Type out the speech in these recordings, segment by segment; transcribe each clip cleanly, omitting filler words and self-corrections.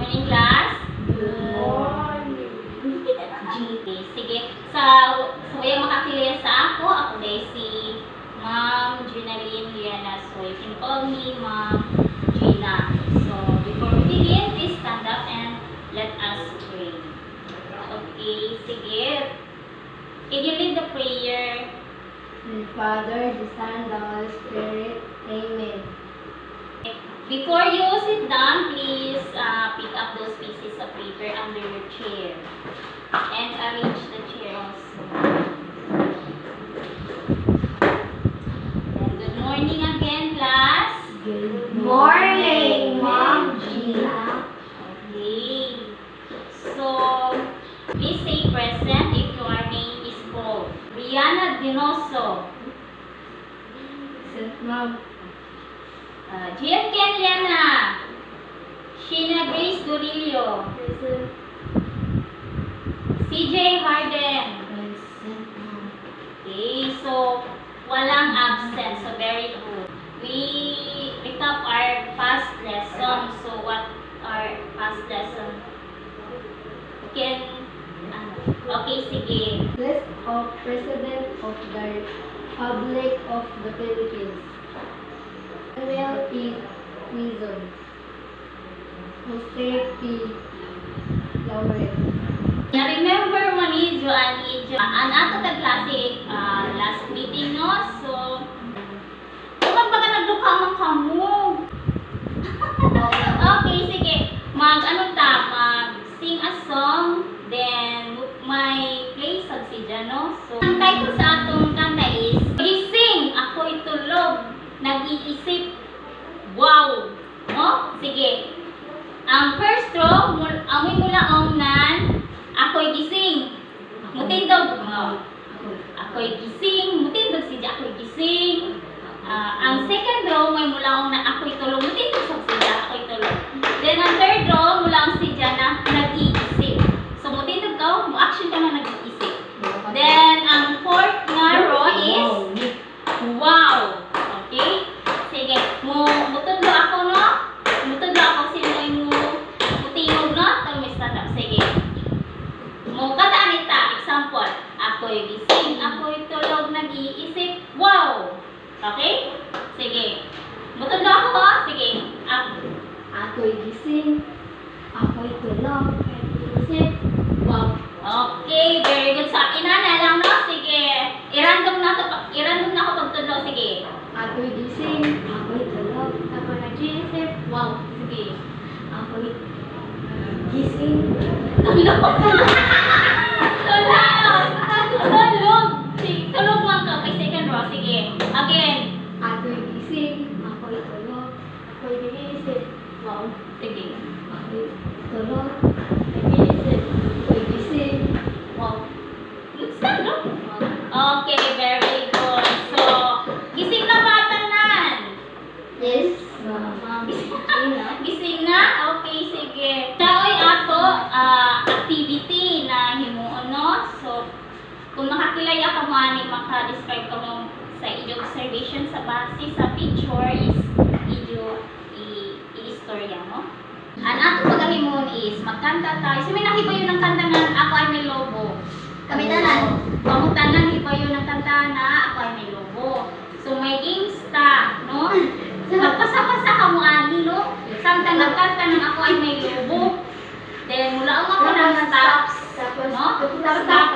morning, class. Good morning. Sige. So yung makakilala sa ako day si Ma'am Ginaline Liana. So you can call me Ma'am Gina. So before we begin, please stand up and let us pray. Okay, sige. Can you lead the prayer? The Father, the Son, the Holy Spirit. Amen. Before you sit down, please pick up those pieces of paper under your chair and arrange the chair also. And good morning again, class. Good morning, Ma'am Gina. Okay. So, please say present if your name is called. Rihanna Dinoso. Present, Ma'am. Jeff Ken Liana. Sheena Grace Dorillo. Present. CJ Harden. Present, Ma'am. Okay, so walang absent. So very good. We recap our past lesson. So what are past lesson? Okay, sige. List of President of the Republic of the Philippines. Samuel P. Quezon. Jose P. Laurel. Yeah, remember Manidjo and Idjo. Ang ato ka klase last meeting, no? So, kung baka nagduka man kamo. Okay, sige. Mag-sing a song, then may play subsidian, no? So, ang title sa atong kanta is Gising, Ako'y Tulog, Nag-iisip, Wow! No? Sige. Ang first row, amoy mula ongnan, ako'y gising. Mutindog. Ako'y gising. Mutindog si ako'y gising. Ang second row, may mula ongnan, ako'y tulog. Mutindog sa siya, ako'y tulog. Then ang third row, mula ang si na nag-iisip. So mutindog ka, mo-action ka na nag-iisip. Then ang fourth nga row is wow. Okay? Sige. Mutudlo ako, no? Mutudlo ako sino yung mutingog, no? Ito may stand up. Sige. Kataan ita. Example. Ako'y gising. Ako'y tulog. Nag-iisip. Wow! Okay? Sige. Mutudlo ako, ha? Sige. Ako'y gising. Ako'y tulog. Nag-iisip. Wow. Okay. Very good. Sa inana lang, no? Sige. I-random na ako pagtudlo. Sige. Ako'y gising. Ako'y tulog. Ako'y nag-iisip. Wow. Sige. Ako'y gising. Tulog. Tulog. Sige. Tulog lang ka. May second row. Sige. Again. Ako'y gising. Ako'y tulog. Ako'y nag-iisip. Wow. Sige. Ako'y tulog. Nag-iisip. Ako'y gising. Wow. Let's start, no? Okay. Very good. So, gising na ba tanan? Yes, Ma'am Gina. Gising na? Okay, sige. Taoy ato activity na himuon, no? So, kung nakakilaya ka mo ani maka-describe ka mo sa inyong observation sa base sa picture is i-istorya mo. Ang ato paghimuon is magkanta tayo. So, may nahibayo ng kanta nga Ako Ay May Lobo. Kami tanan. Pamutanan hibayo ng kanta na Ako Ay May Lobo. So, may insta, no? Nagpasa-pasa ka mo ani, no? Samtang nagkanta ng Ako Ay May Lobo. Then, mula ako ng stops. Tapos, No?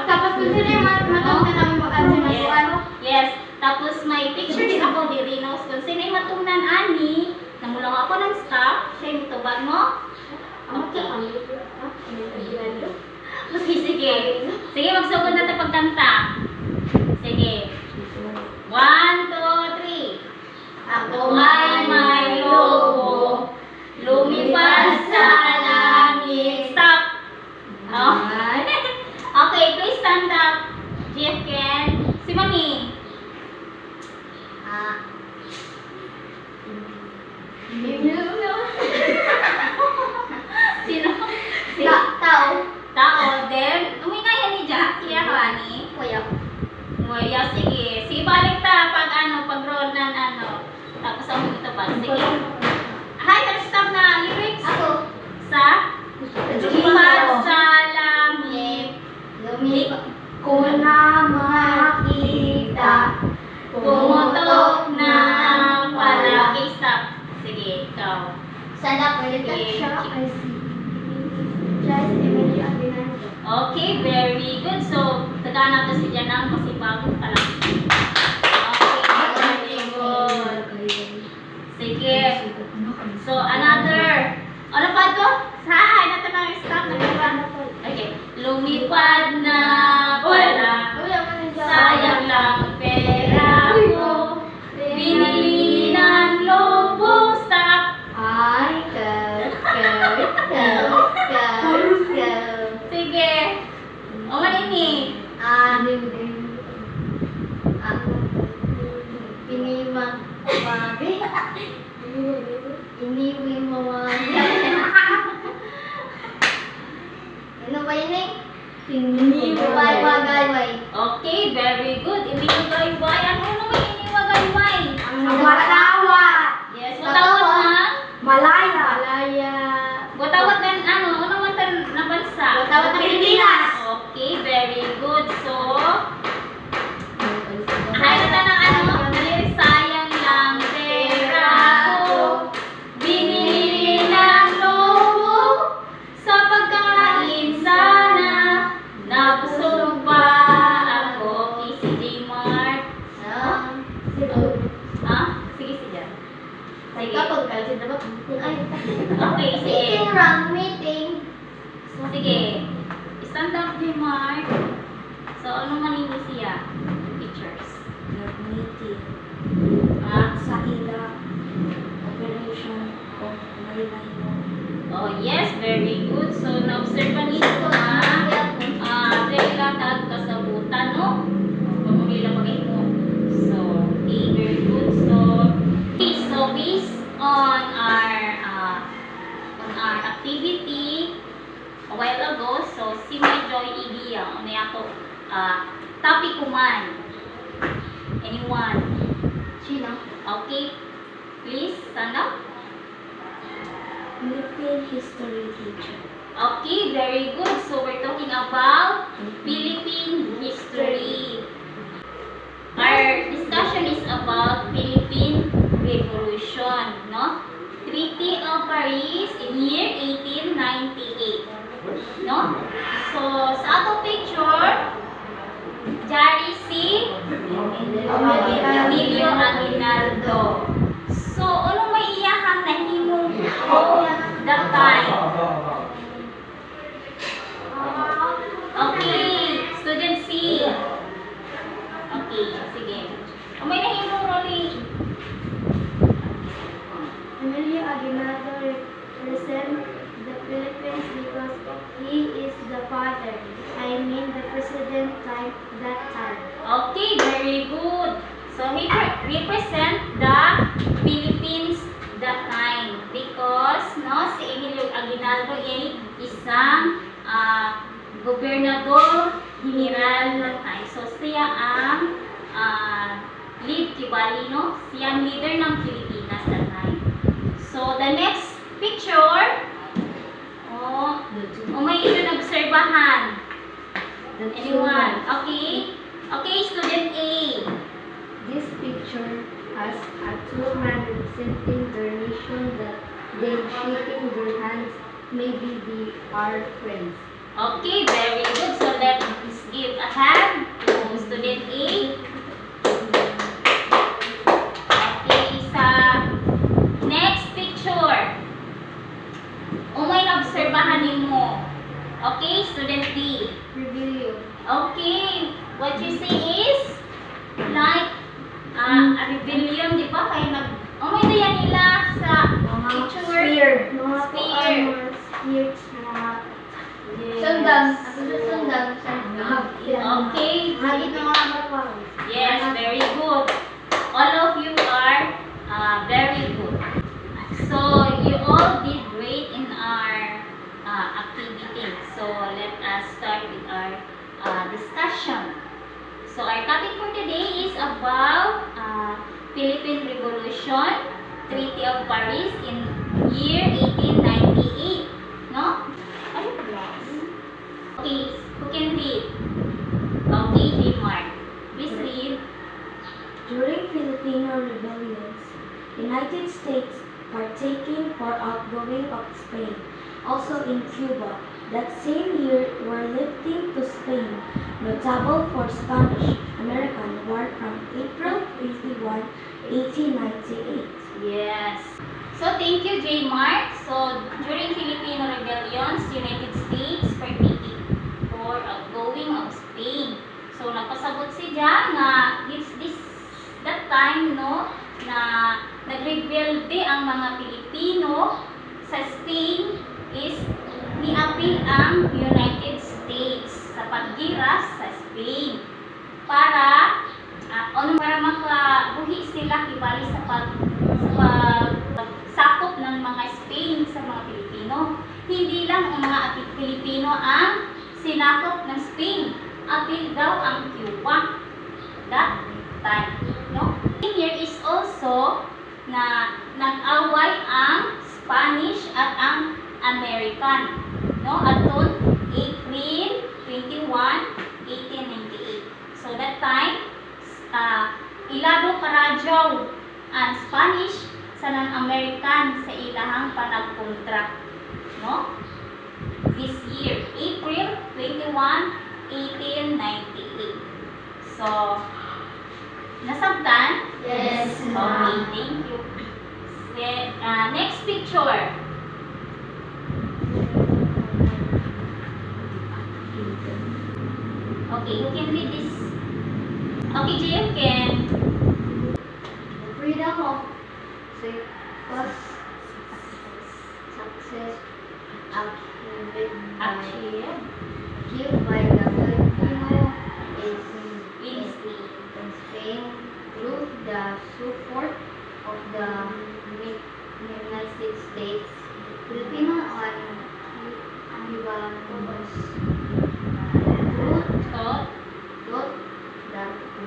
tapos kung sino yung matanda namin mag-answer na po, ano? Yes. Tapos may picture din ako diri, no? Kung sino yung matungnan ani, namulong ako ng stop, siya yung tuban mo. Okay. Okay, sige. Sige, magsugod natin pagkanta. Sige. 1, 2, 3. Ako ay may lobo, lumipad sa langit. Stop! Oh. Okay, please stand up. Jeff Ken. Si Mami. Sino? Tao. Tao. Then, umingayan ni Jack. Kaya ka, ani? Kuya. Nguya, sige. Sige, balik ta pag pag-roll na Tapos ang ito pa. Sige. Hi, stop na lyrics. Ako. Sa Balikat siya ay si Jais Emilio Aguinaldo. Okay, very good. So, tagaan natin si Janang masipagod pa lang. Okay, very good. Sige. So, another. Ano pa to? Saan? Ito na yung stop. Okay. Lumipad na pala. Sayang lang pera ko. Binili ng lobo. Stop. Ay, Sige. O, manini. Iniwi mo ano ba yun eh? Iniwagayway. Okay, very good. Iniwagayway. Ano naman iniwagayway? Watawat. Yes, watawat na. Malaya. Watawat na ano? Ano naman na bansa? Watawat ng Pilipinas. Okay, very good. So, kaya na ng ano? Sayang lang pera ko. Binili ng lobo. Sa pagkain sana. Nabusog pa ako. Okay, si J. Mark. Ha? Sige, sige. Sige. Okay, sige. Meeting. Sige. Stand up, J. Mark. So, ano manini siya? Pictures. Meeting Ah? sa ila operation of Maynila. Oh, yes. Very good. So, na-observe pa nito na dahil tag kasabutan, no? Pamulila pagay mo. So, okay. Very good. So, okay. So, based on our activity a while ago, so, si May Joy Idia, ano yato, topic kuman. Anyone? Sino? Okay. Please, stand up. Philippine history teacher. Okay, very good. So, we're talking about Philippine history. Our discussion is about Philippine Revolution, no? Treaty of Paris in year 1898, no? So, sa atong picture, Jari si Emilio Aguinaldo. So, ano may iyahang nahimong that time? Okay, student C. Okay, sige. O may nahimong roli. Emilio Aguinaldo represents the Philippines because he is the father. I mean the president that time. Okay, very good. So, he represent the Philippines that time because, no, si Emilio Aguinaldo ay isang gobernador general that time. So, siya ang lead kibali, no? Siya ang leader ng Pilipinas that time. So, the next picture, may ito nag-obserbahan. Anyone? Okay? Okay, student A. This picture has a two man representing their nation that they shaking their hands, maybe they are friends. Okay, very good. So, let's give a hand to student A. Okay, sa next picture. May na-obserbahan mo. Okay, student B. Rebellion. Okay, what you see is like a rebellion, di ba? Kaya may daya nila sa picture. Spear. Spear. Spears. Yes. Sundang. Okay. Hagit ng mga bawang. Yes, very good. All of you are very good. So, you all did great in our activity. So, let us start with our discussion. So, our topic for today is about Philippine Revolution, Treaty of Paris in year 1898. No? Okay, who can read? Okay, Mark. Please read. During Filipino rebellions, United States partaking for outgoing of of Spain. Also in Cuba, that same year were lifting to Spain, notable for Spanish-American War from April 21, 1898. Yes. So thank you, J. Mark. So during Filipino rebellions, United States participated for outgoing of Spain. So nagpasabot siya nga that time no na nagrebelde ang mga Pilipino sa Spain is niapil ang United States sa paggira sa Spain para para makabuhi sila kibali sa pagsakop ng mga Spain sa mga Pilipino. Hindi lang ang mga Pilipino ang sinakop ng Spain, apil daw ang Cuba that time, no? Here is also na nag-away ang Spanish at ang American, no? Atong April 21, 1898. So that time, ilado karadyaw ang Spanish sa non-American sa ilahang panagkontract, no? This year, April 21, 1898. So, nasabtan? Yes, Okay, ma'am. thank you. Next picture. Okay, you can read this. Okay, Jay, you can. The freedom of was success Actually, achieved by the Filipino in Spain. in Spain through the support of the United States. Filipino and Cubanos So, thought that the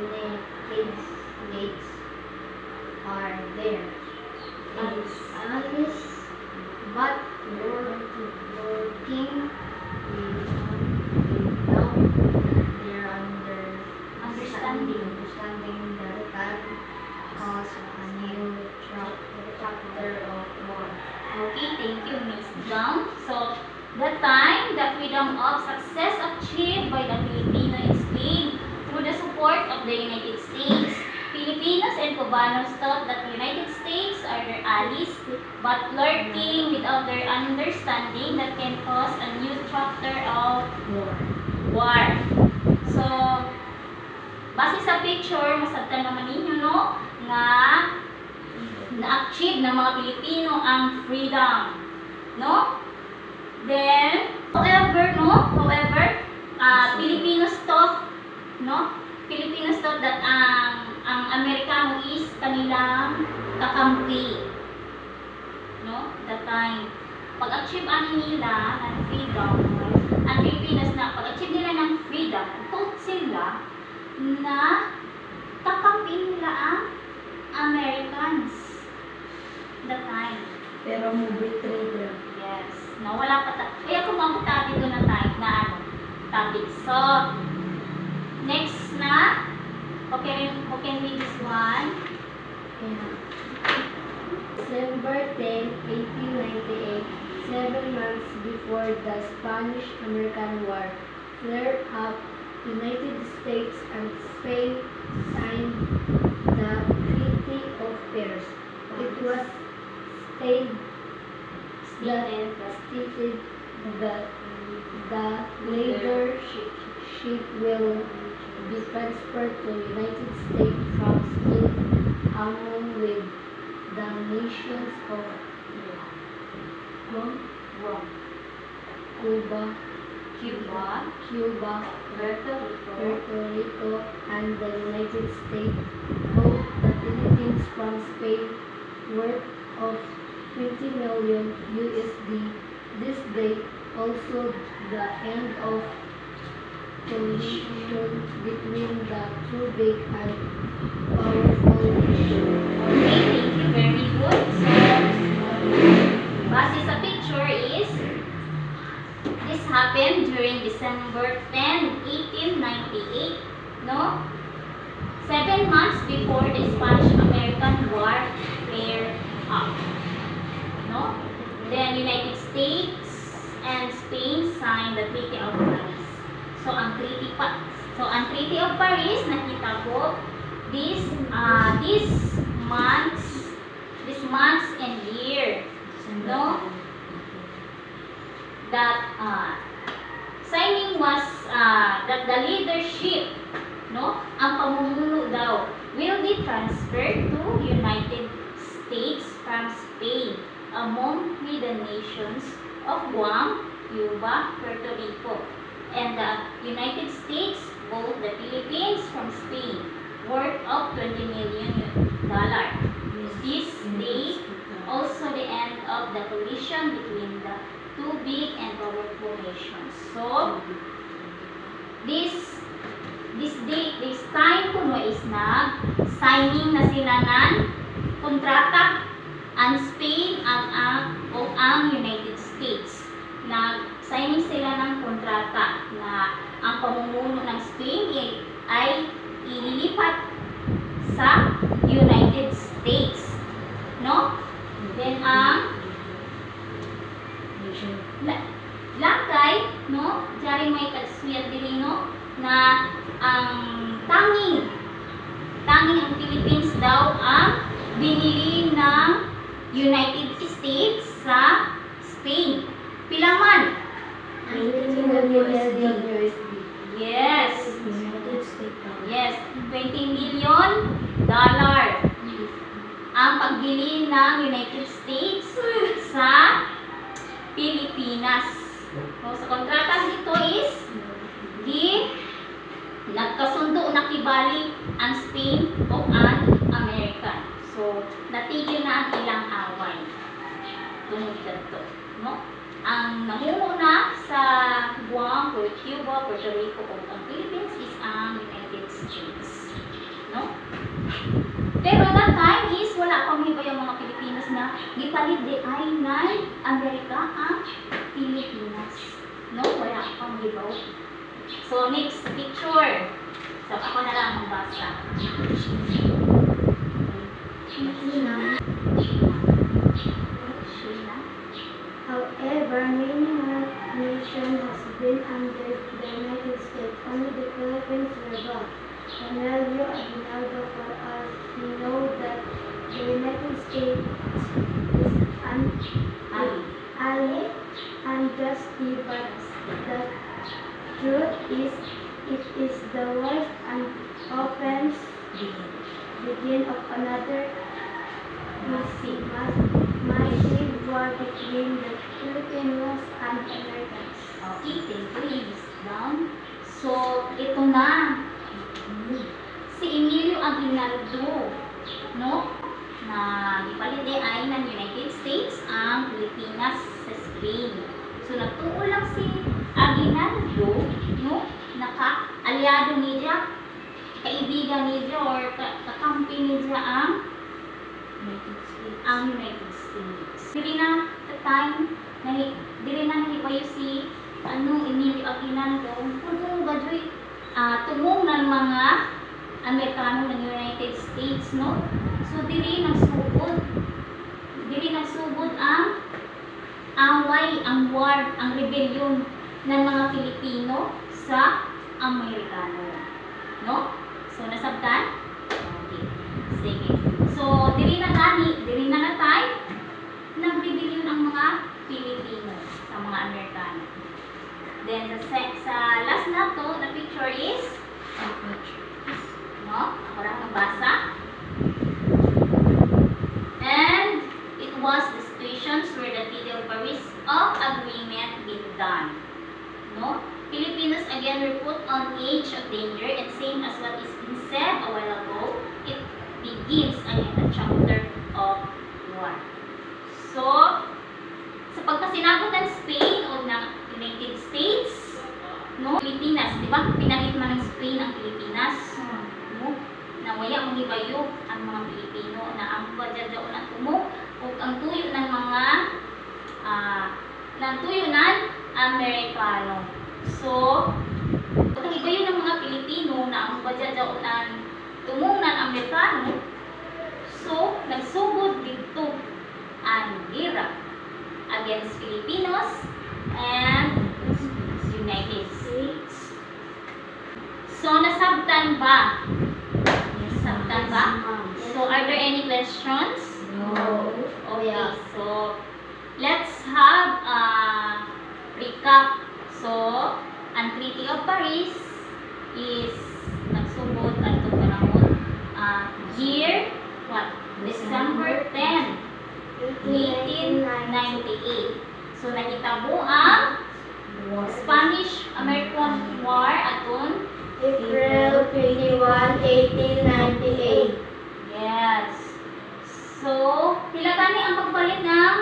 United States are there. It's allies, but working without their understanding. understanding that can cause a new chapter of war. Okay, thank you, Miss Jung. So, the time, the freedom of success achieved by the Filipino in Spain through the support of the United States. Filipinos and Cubanos thought that the United States are their allies, but lurking without their understanding that can cause a new chapter of war. So, base sa picture, masabtan naman ninyo, no, nga na-achieve ng mga Pilipino ang freedom, no? Then, however, Filipinos thought, no? Filipinos thought that ang Amerikano is kanilang kakampi, no? That time, pag-achieve nila ng freedom, ang Filipinos na pag-achieve nila ng freedom, thought sila na kakampi nila ang Americans that time. Pero mo betray them. Yes. No, wala pa kaya kumabot tayo dito na time na topic. So, next na. Okay, read this one. December 10, 1898, 7 months before the Spanish-American War flared up, United States and Spain signed the Treaty of Paris. It was stated that the leadership will be transferred to United States from Spain along with the nations of Cuba, Puerto Rico, and the United States, both the Philippines from Spain, worth of 20 million USD. This date also the end of collision between the two big and powerful nations. Okay, thank you. Very good. So, base sa picture is, this happened during December 10, 1898, no? 7 months before the Spanish-American War flared up, no? Then United States and Spain signed the Treaty of Paris. So ang Treaty of Paris nakita ko this months and year, no? That signing was that the leadership, no, ang pamumuno daw will be transferred to United States from Spain among the nations of Guam, Cuba, Puerto Rico, and the United States, both the Philippines from Spain, worth of $20 million. This day also the end of the collision between the two big and powerful nations. So this time kuno is signing na sila ng kontrata ang Spain ang United States. Signing sila ng kontrata na ang pamumuno ng Spain ay ililipat sa United States, no? Then ang lakay, no? Diyan may kagsuyat diri, no? Na ang tanging ang Philippines daw ang binili ng United States sa Spain. Pilaman? Yes. Yes, $20 million ang pagbili ng United States sa Pilipinas. So, sa kontrata dito is nagkasundo na kibali ang Spain o ang American. So, natigil na ang ilang away. Tungod dito, no? Ang namumuna sa Guam, Cuba, Puerto Rico o ang Philippines is ang United States, no? Pero that time is wala pang iba yung mga Pilipinas na gipalit di ay ng Amerika ang Pilipinas, no? Wala pang iba. So next picture. So ako na lang magbasa. However, many nations has been under the United States. Only the Philippines rebelled. Emilio Aguinaldo, for us, we know that the United States is an ally and justly, but the truth is, it is the worst and offense begin of another massive war between the Filipinos and Americans. Okay, thank you. Down. So, ito na. Si Emilio Aguinaldo, no? Na ipalit ay ng United States ang Pilipinas sa Spain. So, nagtuo lang si Aguinaldo, no? Naka-aliado niya, kaibigan niya or kakampi niya ang United States. Dili na sa time, dili na nahibayo si Emilio Aguinaldo, kung gajoy tumong ng mga Amerikano ng United States, no? So, dili nagsugod ang away, ang war, ang rebellion ng mga Pilipino sa Amerikano, no? So, nasabtan? Okay. Sige. So, dili na natay nag-rebellion ang mga Pilipino sa mga Amerikano. Then, sa last na to, the picture is no? Ako lang magbasa. And it was the situations where the Treaty of Paris of Agreement been done. No? Filipinos again were put on edge of danger, and same as what is been said a while ago, it begins again a chapter of war. So, sa pagkasinabot ng Spain o ng United States, no? Pilipinas, di ba? Pinalit man ng Spain ang Pilipinas, no? Nawaya mong ibayo ang mga Pilipino na ang budget daw ng tumo o ang tuyo ng mga Amerikano. So, ang ibayo ng mga Pilipino na ang budget daw ng tumong ng Amerikano, so, nagsugod dito ang gera. against Filipinos and United States. So, nasabtan ba? Nasabtan ba? So, are there any questions? No. Okay, so let's have a recap. So, ang Treaty of Paris is nagsugod at panahon year what? December 10, 1898. So, nakitabo ang Spanish-American War aton April 21, 1898. yes. So, pila gani ang pagpalit ng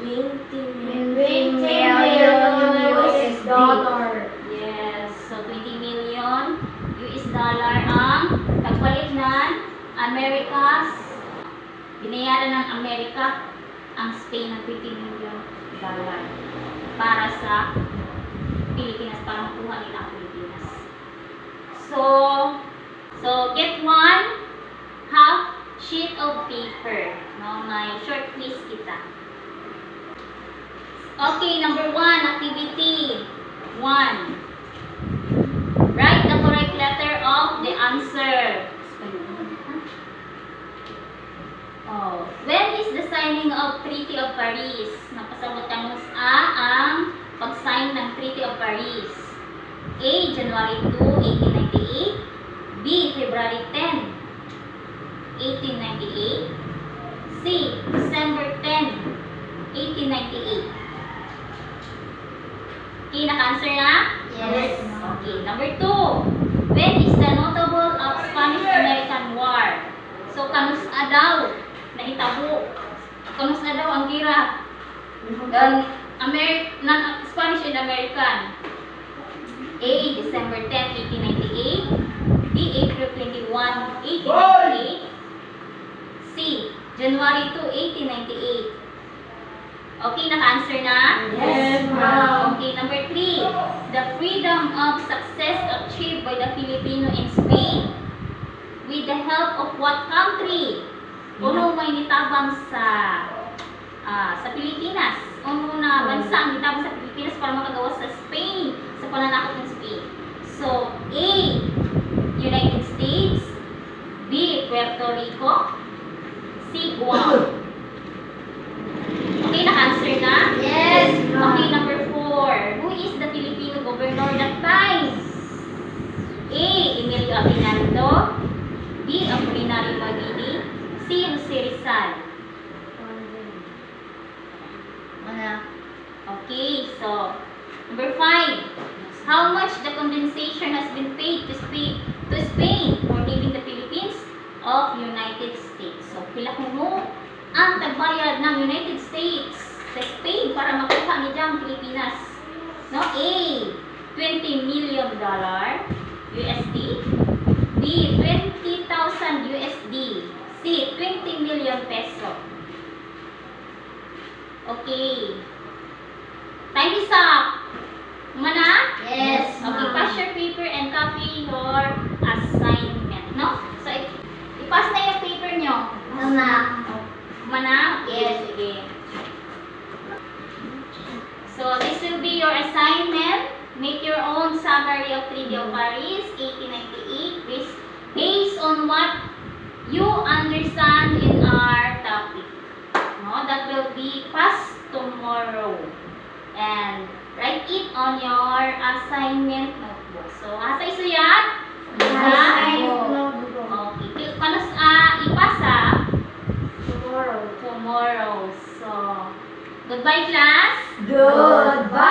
20 $20 million US dollar. yes. So, 20 million US dollar ang pagpalit ng Amerikas. Binayaran ng Amerika ang Spain ng 20 million dollar para sa Pilipinas, para makuha nila ang Pilipinas. So get one half sheet of paper. No, may short quiz kita. Okay, number 1, activity 1. Write the correct letter of the answer. Oh, when is the signing of Treaty of Paris? Napasabot ka ang pag-sign ng Treaty of Paris. A. January 2, 1898. B. February 10, 1898. C. December 10, 1898. Okay, naka-answer na? Yes. Okay, number 2. When is the notable of Spanish-American War? So, kanus-a daw nahitabo. Kanus-a daw ang gira Spanish and American. A. December 10, 1898. B. April 21, 1898. C. January 2, 1898. Okay, naka-answer na? Yes, ma'am. Okay, number 3. The freedom of success achieved by the Filipino in Spain with the help of what country? Uno may nitabang sa Pilipinas. Uno na bansa ang nitabang sa Pilipinas para makagawa sa Spain, sa pananakot ng Spain. So, A. United States. B. Puerto Rico. C. Guam. Okay, naka-answer na? Yes, ma'am. Okay, number 4. Who is the Filipino governor that time? A. Emilio Aguinaldo. B. Apolinario Mabini. C. Jose Rizal. Okay, so number 5. How much the compensation has been paid to Spain for leaving the Philippines of United States? So, pila kuno ang tagbayad ng United States sa Spain para makuha ni ang Pilipinas? No, A. $20 million USD. B. 20,000 USD. C. 20 million peso. Okay. Time is up. Mana? Yes, Okay, ma'am. pass your paper and copy your assignment. No? So, ipass na yung paper nyo. Mama. Mana? Yes, sige. So, this will be your assignment. Make your own summary of Treaty of Paris, 1898, based on what you understand in our topic. No, that will be passed tomorrow. And write it on your assignment notebook. So, asa isuyat? Okay. Paano ipasa? Tomorrow. Tomorrow. So, goodbye class. Goodbye.